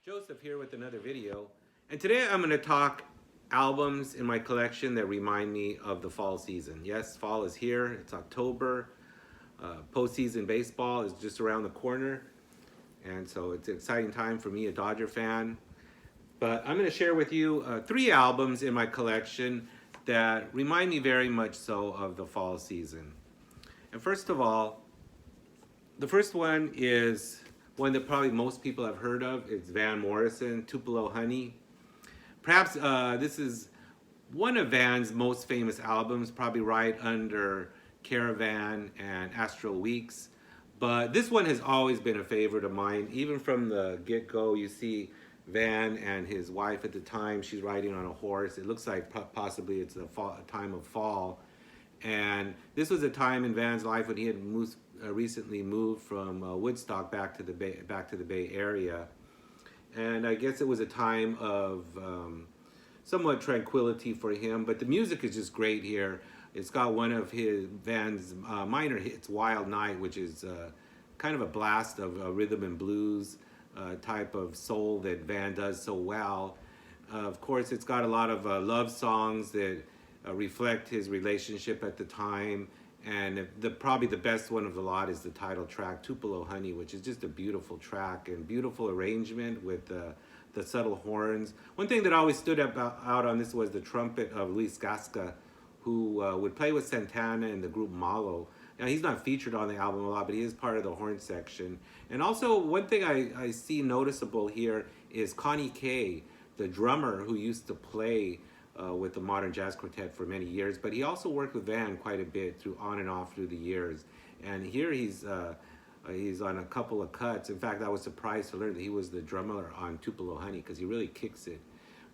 Joseph here with another video, and today I'm going to talk albums in my collection that remind me of the fall season. Yes, fall is here, it's October, postseason baseball is just around the corner, and so it's an exciting time for me, a Dodger fan. But I'm going to share with you three albums in my collection that remind me very much so of the fall season. And first of all, the first one is one that probably most people have heard of. It's Van Morrison, Tupelo Honey. Perhaps this is one of Van's most famous albums, probably right under Caravan and Astral Weeks. But this one has always been a favorite of mine. Even from the get-go, you see Van and his wife at the time. She's riding on a horse. It looks like possibly it's a time of fall. And this was a time in Van's life when he had recently moved from Woodstock back to the Bay Area, and I guess it was a time of somewhat tranquility for him. But the music is just great here. It's got one of Van's minor hits, "Wild Night," which is kind of a blast of rhythm and blues type of soul that Van does so well. Of course, it's got a lot of love songs that reflect his relationship at the time, and probably the best one of the lot is the title track, Tupelo Honey, which is just a beautiful track and beautiful arrangement with the subtle horns. One thing that always stood out on this was the trumpet of Luis Gasca, who would play with Santana in the group Malo. Now, he's not featured on the album a lot, but he is part of the horn section. And also, one thing I see noticeable here is Connie Kay, the drummer who used to play with the Modern Jazz Quartet for many years, but he also worked with Van quite a bit on and off through the years. And here he's on a couple of cuts. In fact, I was surprised to learn that he was the drummer on Tupelo Honey, because he really kicks it.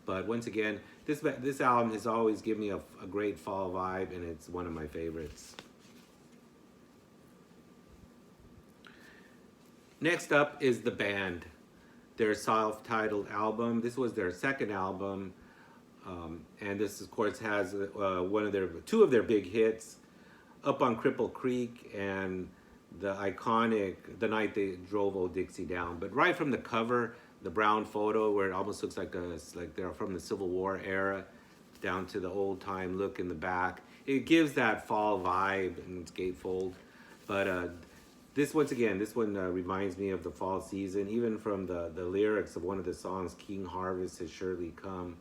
But once again, this album has always given me a great fall vibe, and it's one of my favorites. Next up is the band, their self-titled album. This was their second album. And this, of course, has two of their big hits, "Up on Cripple Creek" and the iconic "The Night They Drove Old Dixie Down." But right from the cover, the brown photo where it almost looks like they're from the Civil War era, down to the old-time look in the back, it gives that fall vibe in its gatefold. But this one reminds me of the fall season, even from the lyrics of one of the songs, "King Harvest Has Surely Come."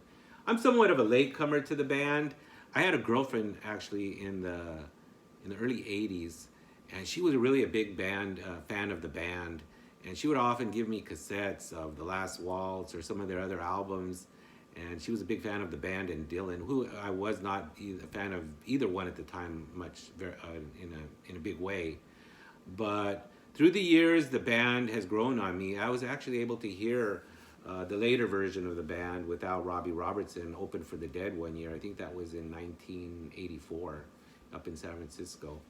I'm somewhat of a latecomer to the band. I had a girlfriend actually in the early '80s, and she was really a big fan of the band, and she would often give me cassettes of The Last Waltz or some of their other albums, and she was a big fan of the band and Dylan, who I was not a fan of either one at the time much in a big way. But through the years, the band has grown on me. I was actually able to hear the later version of the band without Robbie Robertson open for the Dead one year. I think that was in 1984 up in San Francisco.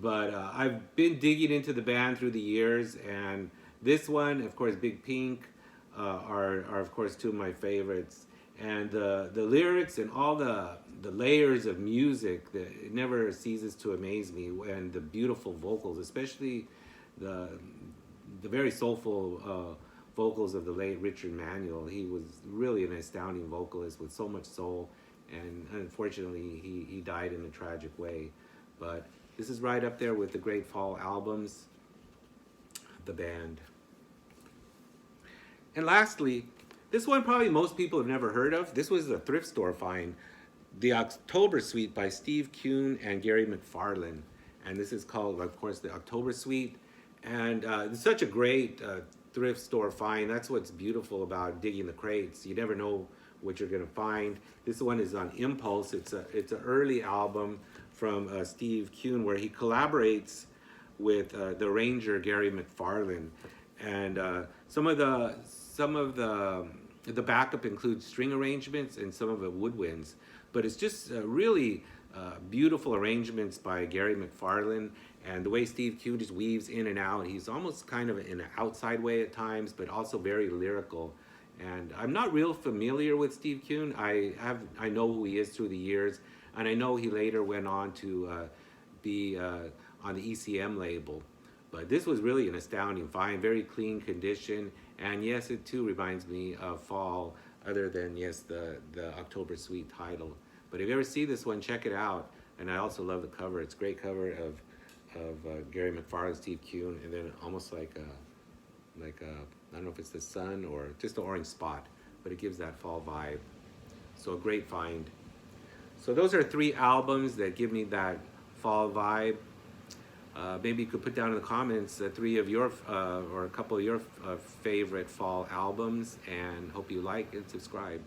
But I've been digging into the band through the years, and this one, of course, Big Pink, are of course two of my favorites. And the lyrics and all the layers of music, it never ceases to amaze me, and the beautiful vocals, especially the very soulful vocals of the late Richard Manuel. He was really an astounding vocalist with so much soul, and unfortunately he died in a tragic way. But this is right up there with the great fall albums, the band. And lastly, this one probably most people have never heard of. This was a thrift store find, the October Suite by Steve Kuhn and Gary McFarlane. And this is called, of course, the October Suite. And it's such a great thrift store find. That's what's beautiful about digging the crates. You never know what you're going to find. This one is on Impulse. It's an early album from Steve Kuhn, where he collaborates with the arranger Gary McFarlane, and some of the backup includes string arrangements and some of it woodwinds. But it's just really beautiful arrangements by Gary McFarlane, and the way Steve Kuhn just weaves in and out. He's almost kind of in an outside way at times, but also very lyrical. And I'm not real familiar with Steve Kuhn. I know who he is through the years, and I know he later went on to be on the ECM label. But this was really an astounding find, very clean condition, And yes, it too reminds me of fall, other than, yes, the October Sweet title. But if you ever see this one, check it out. And I also love the cover. It's a great cover of Gary McFarland, Steve Kuhn, and then almost like a, I don't know if it's the sun or just an orange spot, but it gives that fall vibe. So a great find. So those are 3 albums that give me that fall vibe. Maybe you could put down in the comments 3 of your or a couple of your favorite fall albums, and hope you like and subscribe.